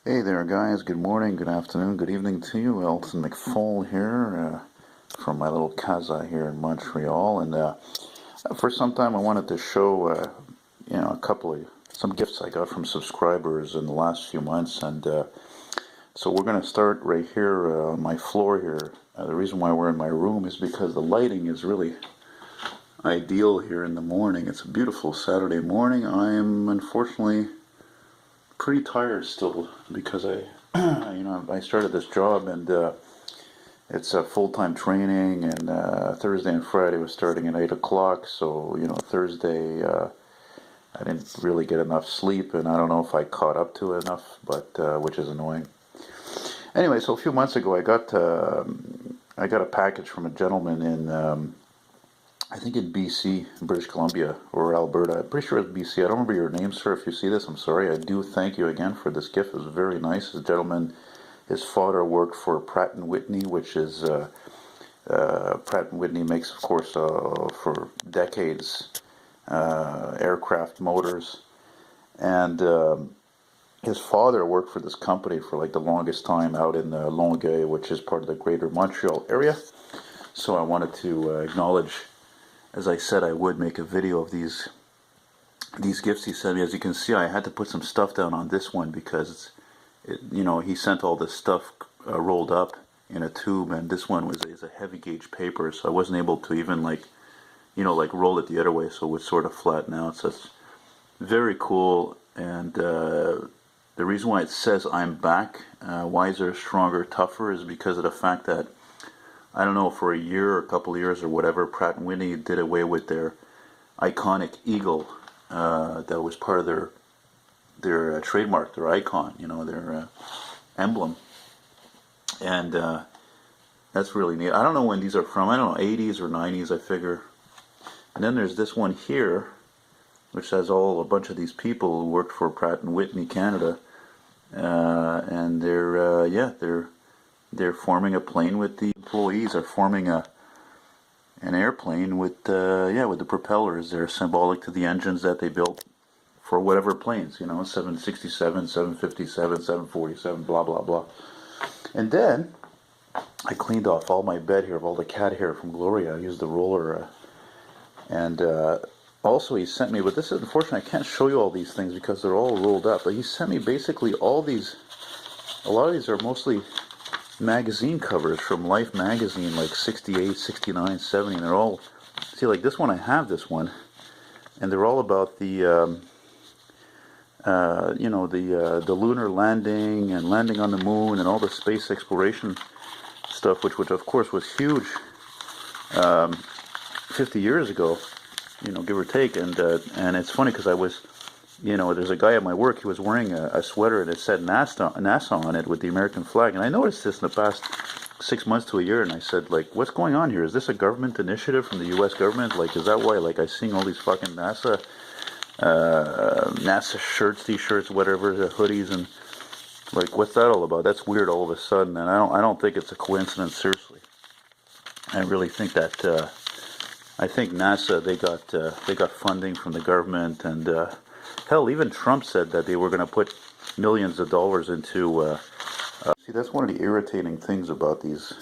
Hey there, guys. Good morning, good afternoon, good evening to you. Elton McFall here from my little casa here in Montreal. And for some time, I wanted to show, a couple of some gifts I got from subscribers in the last few months. And so we're going to start right here on my floor here. The reason why we're in my room is because the lighting is really ideal here in the morning. It's a beautiful Saturday morning. I am unfortunately pretty tired still because I started this job and it's a full-time training, and Thursday and Friday was starting at 8 o'clock. So Thursday I didn't really get enough sleep, and I don't know if I caught up to it enough, but which is annoying. Anyway, so a few months ago I got a package from a gentleman in I think in BC, British Columbia, or Alberta. I'm pretty sure it's BC. I don't remember your name, sir. If you see this, I'm sorry. I do thank you again for this gift. It was very nice. This gentleman, his father worked for Pratt and Whitney, which is Pratt and Whitney makes, of course, for decades aircraft motors, and his father worked for this company for like the longest time out in Longueuil, which is part of the Greater Montreal area. So I wanted to acknowledge. As I said, I would make a video of these gifts he sent me. As you can see, I had to put some stuff down on this one because he sent all this stuff rolled up in a tube, and this one is a heavy gauge paper, so I wasn't able to even like roll it the other way, so it would sort of flatten out. So it's very cool, and the reason why it says I'm back, wiser, stronger, tougher, is because of the fact that I don't know, for a year or a couple of years or whatever, Pratt and Whitney did away with their iconic eagle that was part of their trademark, their icon, their emblem. And that's really neat. I don't know when these are from. I don't know, 80s or 90s, I figure. And then there's this one here, which has a bunch of these people who worked for Pratt and Whitney Canada. And they're forming a plane with the employees, are forming an airplane with the propellers. They're symbolic to the engines that they built for whatever planes, 767, 757, 747, blah blah blah. And then I cleaned off all my bed here of all the cat hair from Gloria. I used the roller, and also he sent me. But this is unfortunately I can't show you all these things because they're all rolled up. But he sent me basically all these. A lot of these are mostly magazine covers from Life magazine, like 68, 69, 70, and they're all, see, like this one, I have this one, and they're all about the the lunar landing and landing on the moon and all the space exploration stuff, which of course was huge 50 years ago, give or take. And it's funny because I was, there's a guy at my work. He was wearing a sweater and it said NASA on it with the American flag. And I noticed this in the past 6 months to a year. And I said, like, what's going on here? Is this a government initiative from the U.S. government? Like, is that why, like, I seeing all these fucking NASA shirts, t-shirts, whatever, the hoodies, and like, what's that all about? That's weird all of a sudden. And I don't think it's a coincidence. Seriously, I really think that I think NASA, they got funding from the government, and hell, even Trump said that they were going to put millions of dollars into. See, that's one of the irritating things about these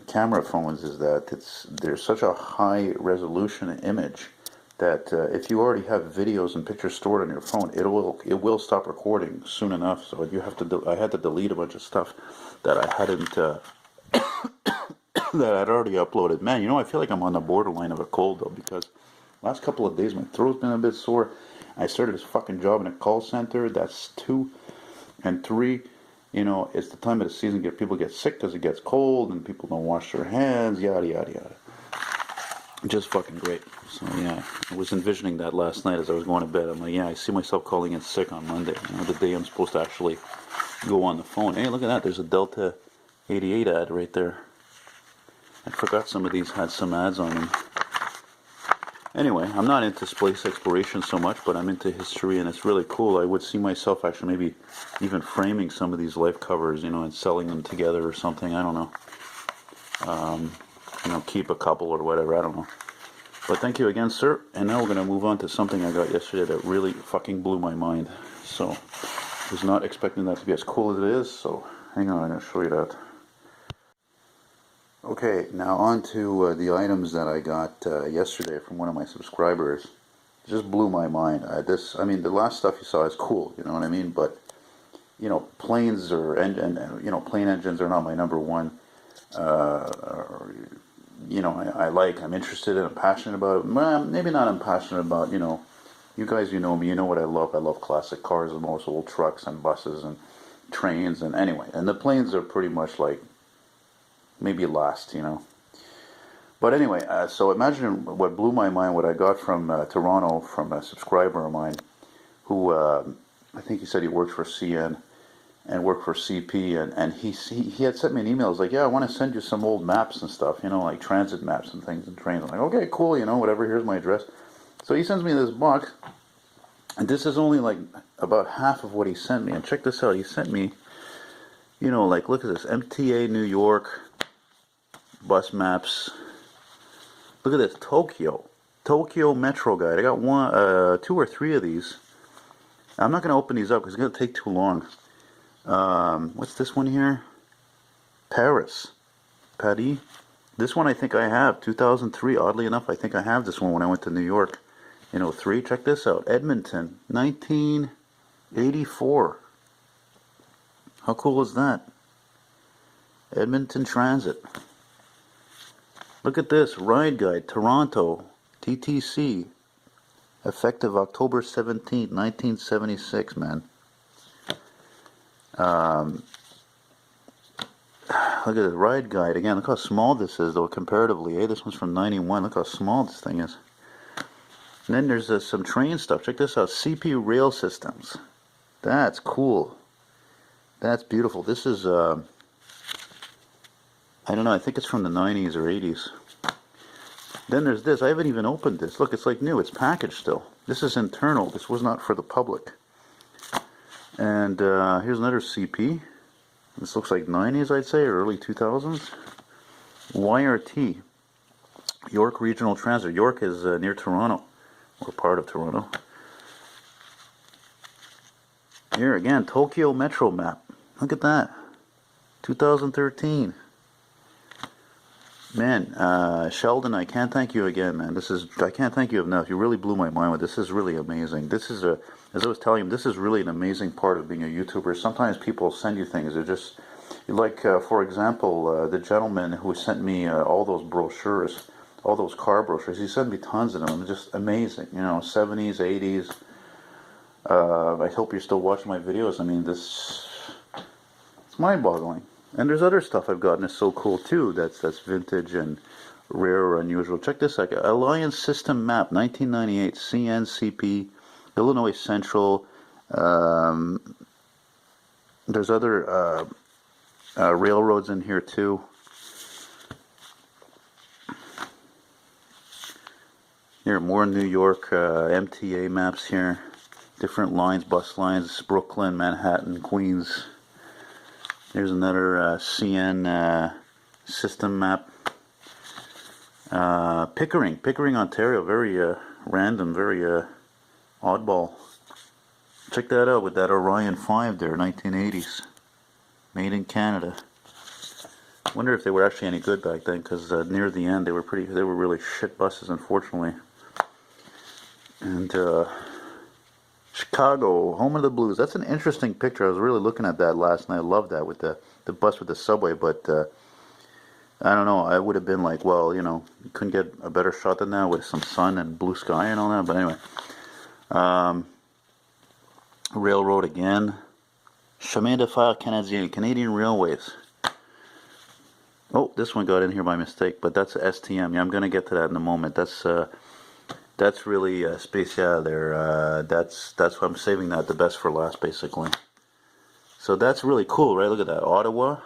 camera phones, is that there's such a high resolution image that if you already have videos and pictures stored on your phone, it will stop recording soon enough. So you have to. I had to delete a bunch of stuff that I hadn't that I'd already uploaded. Man, I feel like I'm on the borderline of a cold though, because last couple of days my throat's been a bit sore. I started this fucking job in a call center. That's 2, and 3. It's the time of the season people get sick because it gets cold and people don't wash their hands. Yada yada yada. Just fucking great. So yeah, I was envisioning that last night as I was going to bed. I'm like, yeah, I see myself calling in sick on Monday. The day I'm supposed to actually go on the phone. Hey, look at that. There's a Delta 88 ad right there. I forgot some of these had some ads on them. Anyway, I'm not into space exploration so much, but I'm into history, and it's really cool. I would see myself actually maybe even framing some of these life covers, and selling them together or something. I don't know. Keep a couple or whatever. I don't know. But thank you again, sir. And now we're going to move on to something I got yesterday that really fucking blew my mind. So, Was not expecting that to be as cool as it is, so hang on, I'm going to show you that. Okay, now on to the items that I got yesterday from one of my subscribers. It just blew my mind. I mean, the last stuff you saw is cool, you know what I mean? But, you know, planes you know, plane engines are not my number one. You know, I'm interested in, I'm passionate about it. Well, maybe not I'm passionate about, you know, you guys, you know me, you know what I love. I love classic cars and most old trucks and buses and trains and anyway. And the planes are pretty much like, maybe last, you know. But anyway, so imagine what blew my mind, what I got from Toronto from a subscriber of mine who, I think he said he worked for CN and worked for CP, and he had sent me an email. He was like, yeah, I want to send you some old maps and stuff, you know, like transit maps and things and trains. I'm like, okay, cool, you know, whatever, here's my address. So he sends me this box, and this is only like about half of what he sent me. And check this out, he sent me, you know, like, look at this, MTA New York, bus maps. Look at this, Tokyo Metro Guide. I got one, 2 or 3 of these. I'm not going to open these up because it's going to take too long. What's this one here? Paris. This one I think I have, 2003. Oddly enough, I think I have this one when I went to New York in '03. Check this out, Edmonton, 1984. How cool is that? Edmonton Transit. Look at this, Ride Guide, Toronto, TTC, effective October 17th, 1976, man. Look at this, Ride Guide, again, look how small this is, though, comparatively, eh? This one's from 91, look how small this thing is. And then there's some train stuff, check this out, CP Rail Systems. That's cool. That's beautiful. This is, I don't know, I think it's from the 90s or 80s. Then there's this, I haven't even opened this. Look, it's like new, it's packaged still. This is internal, this was not for the public. And here's another CP. This looks like 90s, I'd say, or early 2000s. YRT, York Regional Transit. York is near Toronto, or part of Toronto. Here again, Tokyo Metro map. Look at that, 2013. Man, Sheldon, I can't thank you again, man. I can't thank you enough. You really blew my mind with this. This is really amazing. This is as I was telling him, this is really an amazing part of being a YouTuber. Sometimes people send you things. They're just, like, for example, the gentleman who sent me all those brochures, all those car brochures. He sent me tons of them. Just amazing. You know, 70s, 80s. I hope you're still watching my videos. I mean, it's mind-boggling. And there's other stuff I've gotten that's so cool too. That's vintage and rare or unusual. Check this out. Alliance System Map, 1998, CNCP, Illinois Central. There's other railroads in here too. Here, more New York MTA maps here. Different lines, bus lines, Brooklyn, Manhattan, Queens. Here's another CN system map. Pickering, Ontario. Very random, very oddball. Check that out with that Orion 5 there, 1980s. Made in Canada. Wonder if they were actually any good back then, because near the end they were really shit buses, unfortunately. And Chicago, home of the blues. That's an interesting picture. I was really looking at that last night. I love that with the bus with the subway, but I don't know. I would have been like, well, you know, you couldn't get a better shot than that with some sun and blue sky and all that. But anyway, railroad again. Chemin de fer canadien, Canadian Railways. Oh, this one got in here by mistake, but that's a STM. Yeah, I'm going to get to that in a moment. That's really spécial there. That's what I'm saving that the best for last, basically. So that's really cool, right? Look at that. Ottawa,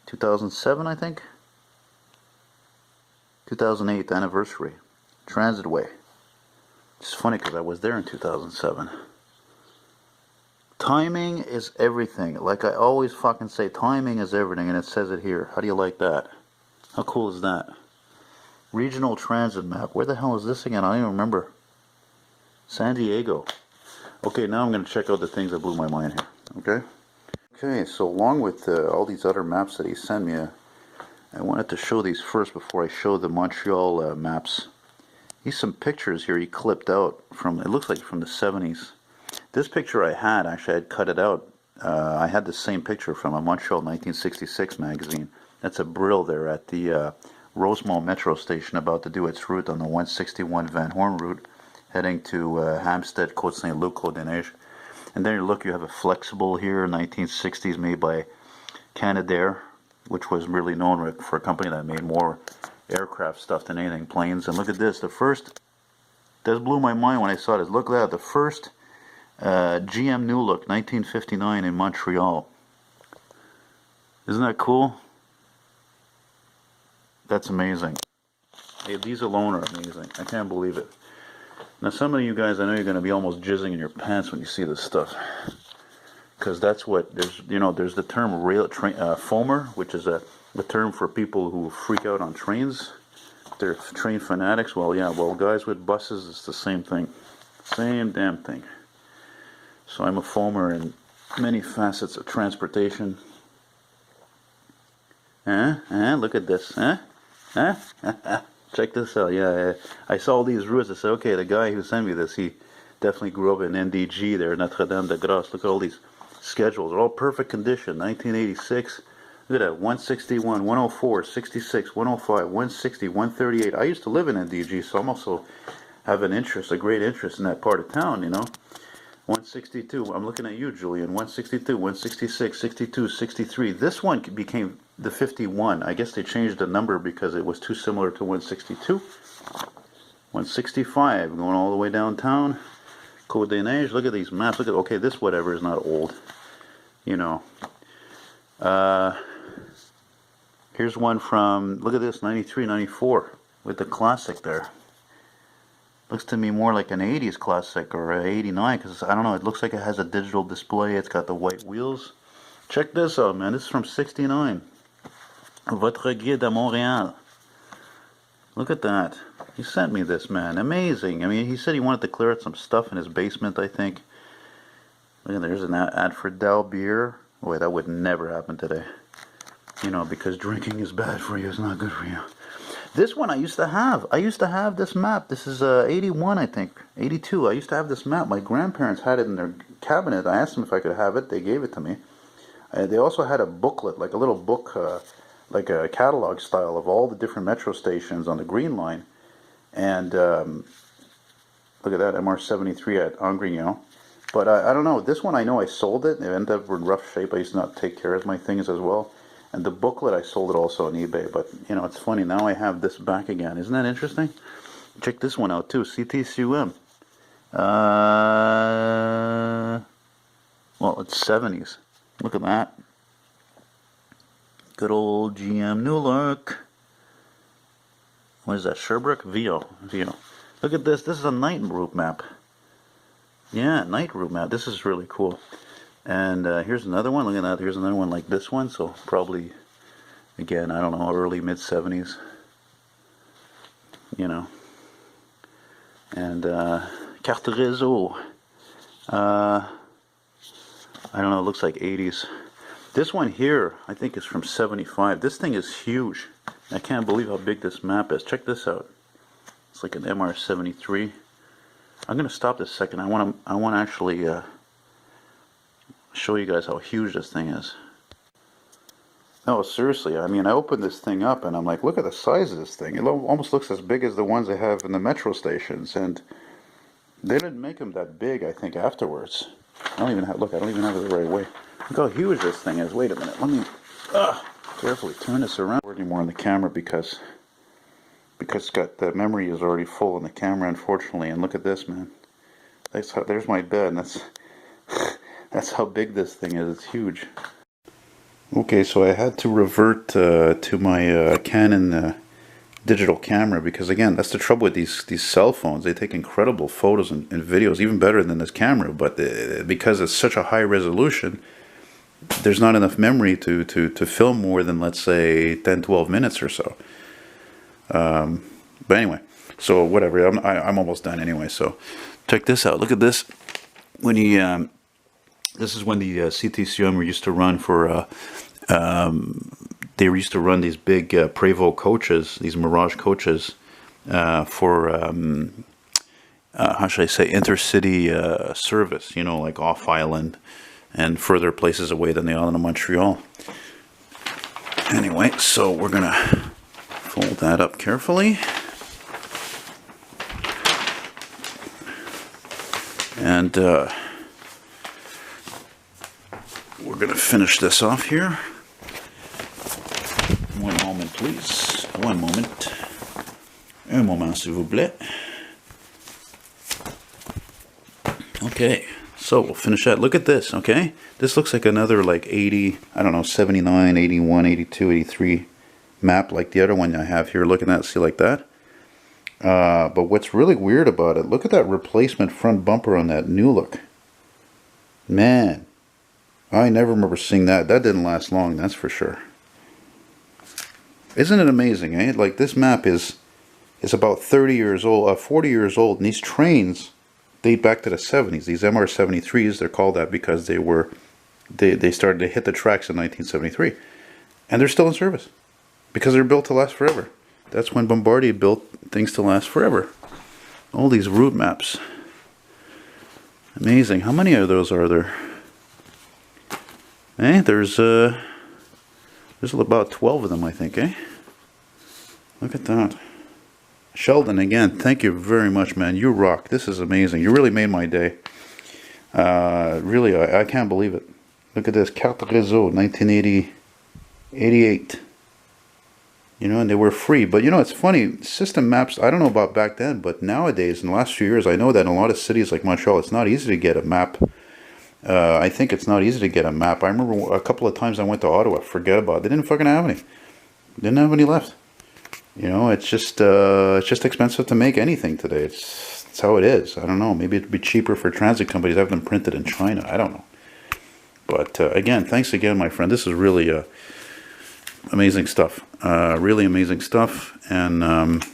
2007, I think. 2008 anniversary. Transitway. It's funny because I was there in 2007. Timing is everything. Like I always fucking say, timing is everything, and it says it here. How do you like that? How cool is that? Regional transit map. Where the hell is this again? I don't even remember. San Diego. Okay, now I'm going to check out the things that blew my mind here. Okay? Okay, so along with all these other maps that he sent me, I wanted to show these first before I show the Montreal maps. Here's some pictures here he clipped out from, it looks like from the 70s. This picture I had, actually I had cut it out. I had the same picture from a Montreal 1966 magazine. That's a brill there at the Rosemont metro station about to do its route on the 161 Van Horn route heading to Hampstead, Côte Saint-Luc, Côte des Neiges. And then you look, you have a flexible here, 1960s, made by Canadair, which was really known for a company that made more aircraft stuff than anything, planes. And look at this, the first, this blew my mind when I saw this. Look at that, the first GM New Look, 1959 in Montreal. Isn't that cool? That's amazing. Hey, these alone are amazing. I can't believe it. Now, some of you guys, I know you're going to be almost jizzing in your pants when you see this stuff, because that's what there's. You know, there's the term foamer, which is a term for people who freak out on trains. They're train fanatics. Well, yeah. Well, guys with buses, it's the same thing, same damn thing. So I'm a foamer in many facets of transportation. Look at this. Check this out. Yeah, I saw all these routes. I said, okay, the guy who sent me this, he definitely grew up in NDG there, Notre Dame de Grasse. Look at all these schedules. They're all perfect condition. 1986. Look at that. 161, 104, 66, 105, 160, 138. I used to live in NDG, so I'm also have an interest, a great interest in that part of town, you know. 162. I'm looking at you, Julian. 162, 166, 62, 63. This one became the 51. I guess they changed the number because it was too similar to 162. 165, going all the way downtown. Côte des Neiges. Look at these maps. Look at, okay, this whatever is not old. You know. Here's one from, look at this, 93, 94, with the classic there. Looks to me more like an 80s classic or an 89, because I don't know, it looks like it has a digital display. It's got the white wheels. Check this out, man. This is from 69. Votre guide à Montréal. Look at that. He sent me this, man. Amazing. I mean, he said he wanted to clear out some stuff in his basement, I think. Look at, there's an ad for Dow beer. Wait, that would never happen today. You know, because drinking is bad for you. It's not good for you. This one I used to have. I used to have this map. This is 81, I think. 82. I used to have this map. My grandparents had it in their cabinet. I asked them if I could have it. They gave it to me. They also had a booklet, like a little book, like a catalog style of all the different metro stations on the Green Line. And look at that, MR73 at Angrignon. But I don't know. This one I know I sold it. It ended up in rough shape. I used to not take care of my things as well. And the booklet, I sold it also on eBay. But, you know, it's funny. Now I have this back again. Isn't that interesting? Check this one out, too. CTCUM. Well, it's 70s. Look at that. Good old GM New Look. What is that? Sherbrooke? Vio. Look at this. This is a night route map. Yeah, night route map. This is really cool. And here's another one. Look at that. Here's another one like this one. So probably, again, I don't know, early mid-70s. You know. And carte réseau. I don't know. It looks like 80s. This one here, I think, is from 75. This thing is huge. I can't believe how big this map is. Check this out. It's like an MR73. I'm gonna stop this second. I want to actually show you guys how huge this thing is. No, seriously. I mean, I opened this thing up and I'm like, look at the size of this thing. It almost looks as big as the ones they have in the metro stations, and they didn't make them that big, I think, afterwards. I don't even have it the right way. Look how huge this thing is. Wait a minute. Let me carefully turn this around. Working more on the camera because it's got the memory is already full in the camera, unfortunately. And look at this, man. There's my bed. And that's how big this thing is. It's huge. Okay, so I had to revert to my Canon digital camera because, again, that's the trouble with these cell phones. They take incredible photos and videos, even better than this camera. But because it's such a high resolution, there's not enough memory to film more than, let's say, 10-12 minutes or so. But anyway, so whatever. I'm almost done anyway. So check this out. Look at this. when he this is when the CTCM used to run for they used to run these big Prevost coaches, these Mirage coaches for how should I say, intercity service, you know, like off island and further places away than the island of Montreal. Anyway, so we're gonna fold that up carefully. And we're going to finish this off here. One moment, please. One moment. Un moment, s'il vous plaît. Okay, so we'll finish that. Look at this, okay? This looks like another like 80, I don't know, 79, 81, 82, 83 map like the other one I have here. Looking at it, see like that? But what's really weird about it, look at that replacement front bumper on that new look. Man, I never remember seeing that. That didn't last long, that's for sure. Isn't it amazing, eh? Like, this map is about 30 years old, 40 years old, and these trains date back to the 70s. These MR-73s, they're called that because they started to hit the tracks in 1973. And they're still in service because they're built to last forever. That's when Bombardier built things to last forever. All these route maps. Amazing. How many of those are there? Eh, there's about 12 of them, I think, eh? Look at that. Sheldon, again, thank you very much, man. You rock. This is amazing. You really made my day. Really, I can't believe it. Look at this. Carte Réseau, 1988. You know, and they were free. But, you know, it's funny. System maps, I don't know about back then, but nowadays, in the last few years, I know that in a lot of cities like Montreal, it's not easy to get a map. I think it's not easy to get a map. I remember a couple of times I went to Ottawa, forget about it. They didn't fucking have any. Didn't have any left. You know, it's just expensive to make anything today. It's how it is. I don't know. Maybe it'd be cheaper for transit companies to have them printed in China. I don't know. But again, thanks again, my friend. This is really amazing stuff. Really amazing stuff. And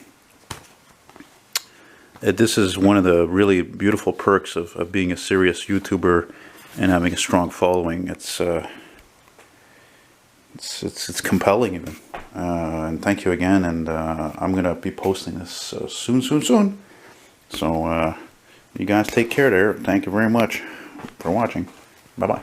this is one of the really beautiful perks of being a serious YouTuber and having a strong following. It's compelling even. And thank you again. And I'm gonna be posting this soon. So you guys take care there. Thank you very much for watching. Bye bye.